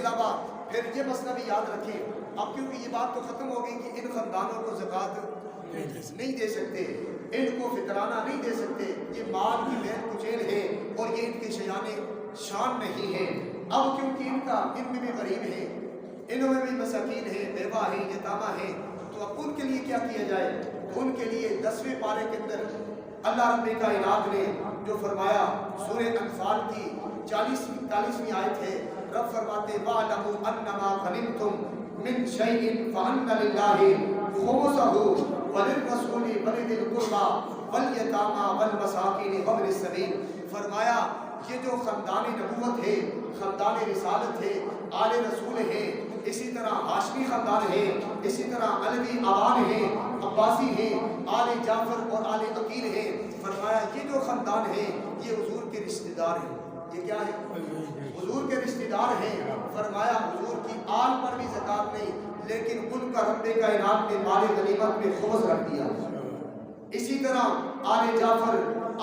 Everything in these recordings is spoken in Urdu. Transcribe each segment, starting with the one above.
علاوہ پھر یہ مسئلہ بھی یاد رکھیں، اب کیونکہ یہ بات تو ختم ہو گئی کہ ان خاندانوں کو زکوٰۃ نہیں دے سکتے، ان کو فطرانہ نہیں دے سکتے، یہ مال کی بین کچیل ہے اور یہ ان کے شیان شان نہیں ہے۔ اب کیونکہ ان میں بھی غریب ہیں، انہوں میں بھی مساکین ہیں، بیوہ ہیں، یتامہ ہیں، تو اب ان کے لیے کیا کیا جائے؟ تو ان کے لیے 10ویں پارے کے اندر اللہ رب کائنات نے جو فرمایا، سورہ انفال کی 40ویں آیت ہے، رب فرماتے وَاعْلَمُوا أَنَّمَا غَنِمْتُم مِّن شَيْءٍ فَأَنَّ لِلَّهِ خُمُسَهُ وَلِلرَّسُولِ وَلِذِي الْقُرْبَىٰ وَالْيَتَامَىٰ وَالْمَسَاكِينِ وَابْنِ السَّبِيلِ، فرمایا یہ جو خاندان نبوت ہے، خاندان رسالت ہے، آل رسول ہے، اسی طرح ہاشمی خاندان ہے، اسی طرح علوی آوان ہے، عباسی ہے، آل جعفر اور آل عقیل ہے، فرمایا یہ جو خاندان ہے یہ حضور کے رشتہ دار ہیں۔ یہ کیا ہے؟ حضور کے رشتہ دار ہیں۔ فرمایا حضور کی آل پر بھی زکوٰۃ نہیں، لیکن ان کا رب کائنات نے مال غنیمت میں خمس رکھ دیا۔ اسی طرح آل جعفر،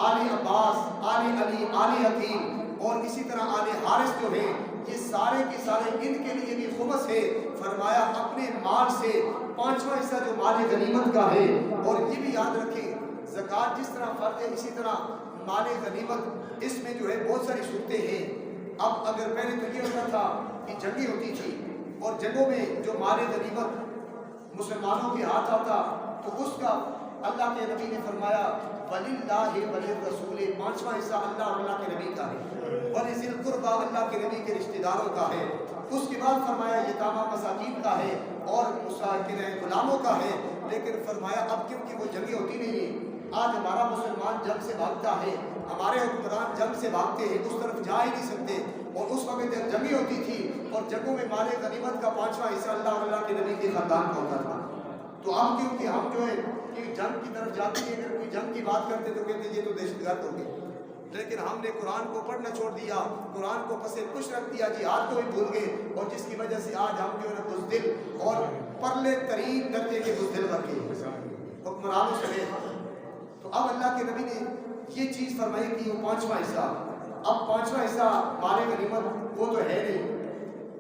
آل عباس، آل علی، آل عقیل اور اسی طرح آل حارث جو ہیں، یہ سارے کے سارے ان کے لیے بھی خمس ہے۔ فرمایا اپنے مال سے 5واں حصہ جو مال غنیمت کا ہے، اور یہ بھی یاد رکھیں زکوٰۃ جس طرح فرض ہے اسی طرح مال غنیمت، اس میں جو ہے بہت ساری صورتیں ہیں۔ اب اگر پہلے تو یہ ہوتا تھا کہ جنگیں ہوتی تھی اور جنگوں میں جو مال غنیمت مسلمانوں کے ہاتھ آتا تو اس کا اللہ کے نبی نے فرمایا وَلِلَّهِ وَلِلرَّسُولِ، 5واں حصہ اللہ اور اللہ کے نبی کا ہے، وَلِذِي الْقُرْبَىٰ اللہ کے نبی کے رشتہ داروں کا ہے، اس کے بعد فرمایا یتامہ مساکین کا ہے اور مساکین غلاموں کا ہے۔ لیکن فرمایا اب کیونکہ وہ جنگیں ہوتی نہیں ہیں، آج ہمارا مسلمان جنگ سے بھاگتا ہے، ہمارے حکمران جنگ سے بھاگتے ہیں، اس طرف جا ہی نہیں سکتے، اور اس وقت جنگیں ہوتی تھی اور جنگوں میں مال غنیمت کا 5واں حصہ اللہ اور اللہ کے نبی کے خاندان کا ہوتا تھا۔ تو اب کیونکہ ہم جو ہے کہ جنگ کی طرف جاتے ہیں، اگر کوئی جنگ کی بات کرتے تو کہتے ہیں یہ تو دہشت گرد ہو گئے، لیکن ہم نے قرآن کو پڑھنا چھوڑ دیا، قرآن کو پس پش رکھ دیا، جہاد کو بھی بھول گئے، اور جس کی وجہ سے آج ہم جو ہے بزدل اور پرلے ترین درجے کے بزدل بن گئے حکمرانوں سمیت۔ تو اب اللہ کے نبی نے یہ چیز فرمائی کہ وہ 5واں حصہ، اب 5واں حصہ مال غنیمت وہ تو ہے نہیں،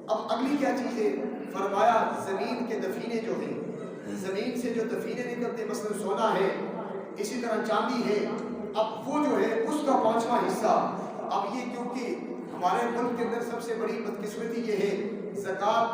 اب اگلی کیا چیز ہے؟ فرمایا زمین کے دفینے جو ہیں، زمین سے جو دفینے نکلتے، مثلا سونا ہے، اسی طرح چاندی ہے، اب وہ جو ہے اس کا 5واں حصہ۔ اب یہ کیونکہ ہمارے ملک کے اندر سب سے بڑی بدقسمتی یہ ہے، زکوٰۃ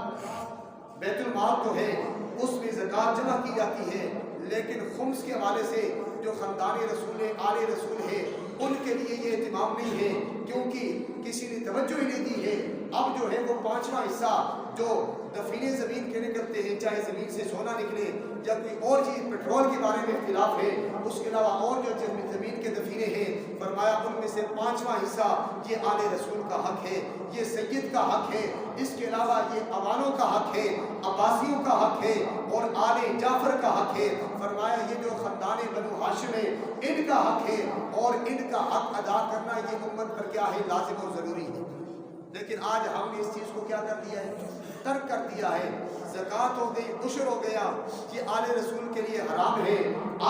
بیت المال تو ہے، اس میں زکوٰۃ جمع کی جاتی ہے، لیکن خمس کے حوالے سے جو خاندان رسول آل رسول ہے ان کے لیے یہ اہتمام نہیں ہے، کیونکہ کسی نے توجہ ہی نہیں دی ہے۔ اب جو ہے وہ 5واں حصہ جو دفینے زمین کے نکلتے ہیں، چاہے زمین سے سونا نکلے یا کوئی اور چیز، پیٹرول کے بارے میں اختلاف ہے، اس کے علاوہ اور جو زمین کے دفینے ہیں، فرمایا ان میں سے 5واں حصہ یہ آل رسول کا حق ہے، یہ سید کا حق ہے، اس کے علاوہ یہ عوانوں کا حق ہے، عباسیوں کا حق ہے اور آل جعفر کا حق ہے۔ فرمایا یہ جو خاندان بنو ہاشم ہے ان کا حق ہے، اور ان کا حق ادا کرنا یہ امت پر کیا ہے؟ لازم اور ضروری ہے۔ لیکن آج ہم نے اس چیز کو کیا کر دیا ہے؟ ترک کر دیا ہے۔ زکوٰۃ ہو گئی، عشر ہو گیا، یہ آل رسول کے لیے حرام ہے،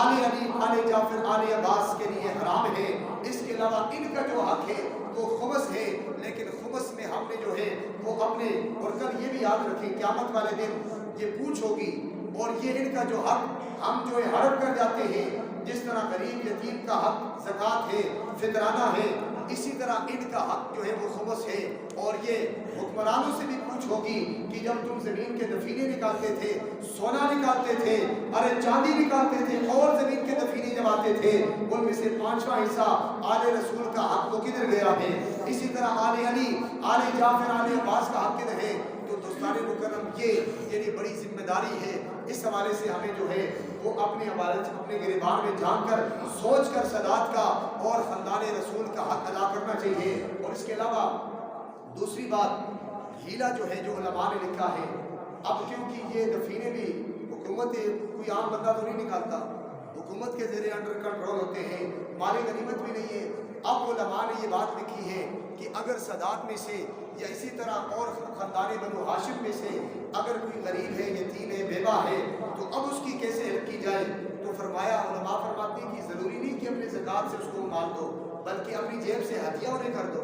آل علی، آل جعفر، آل عباس کے لیے حرام ہے۔ اس کے علاوہ ان کا جو حق ہے وہ خمس ہے، لیکن خمس میں ہم نے جو ہے وہ اپنے، اور کل یہ بھی یاد رکھیں قیامت والے دن یہ پوچھ ہوگی، اور یہ ان کا جو حق ہم جو ہے ہڑپ کر جاتے ہیں، جس طرح غریب یتیم کا حق زکوٰۃ ہے، فطرانہ ہے، اسی طرح ان کا حق جو ہے وہ خمس ہے۔ اور یہ حکمرانوں سے بھی پوچھ ہوگی کہ جب تم زمین کے دفینے نکالتے تھے، سونا نکالتے تھے، ارے چاندی نکالتے تھے، اور زمین کے دفینے جب آتے تھے ان میں سے 5واں حصہ آل رسول کا حق وہ کدھر گیا ہے؟ اسی طرح آل علی، آل جعفر، آل عباس کا حق کدھر ہے؟ تو دوستان مکرم یہ بڑی ذمہ داری ہے۔ اس حوالے سے ہمیں جو ہے وہ اپنے گریبان میں جان کر سوچ کر سادات کا اور خاندان رسول کا حق ادا کرنا چاہیے۔ اور اس کے علاوہ دوسری بات، ہیلا جو ہے جو علماء نے لکھا ہے، اب کیونکہ یہ دفینے بھی حکومت کوئی عام بندہ تو نہیں نکالتا، حکومت کے زیر انڈر کنٹرول ہوتے ہیں، مال غنیمت بھی نہیں ہے۔ اب علماء نے یہ بات لکھی ہے کہ اگر سادات میں سے یا اسی طرح اور خاندان بنو ہاشم میں سے اگر کوئی غریب ہے، یتیم ہے، بیوہ ہے، تو اب اس کی کیسے ہیلپ کی جائے؟ تو فرمایا علماء فرماتے ہیں کہ ضروری نہیں کہ اپنے زکوٰۃ سے اس کو مال دو، بلکہ اپنی جیب سے ہدیہ انہیں کر دو۔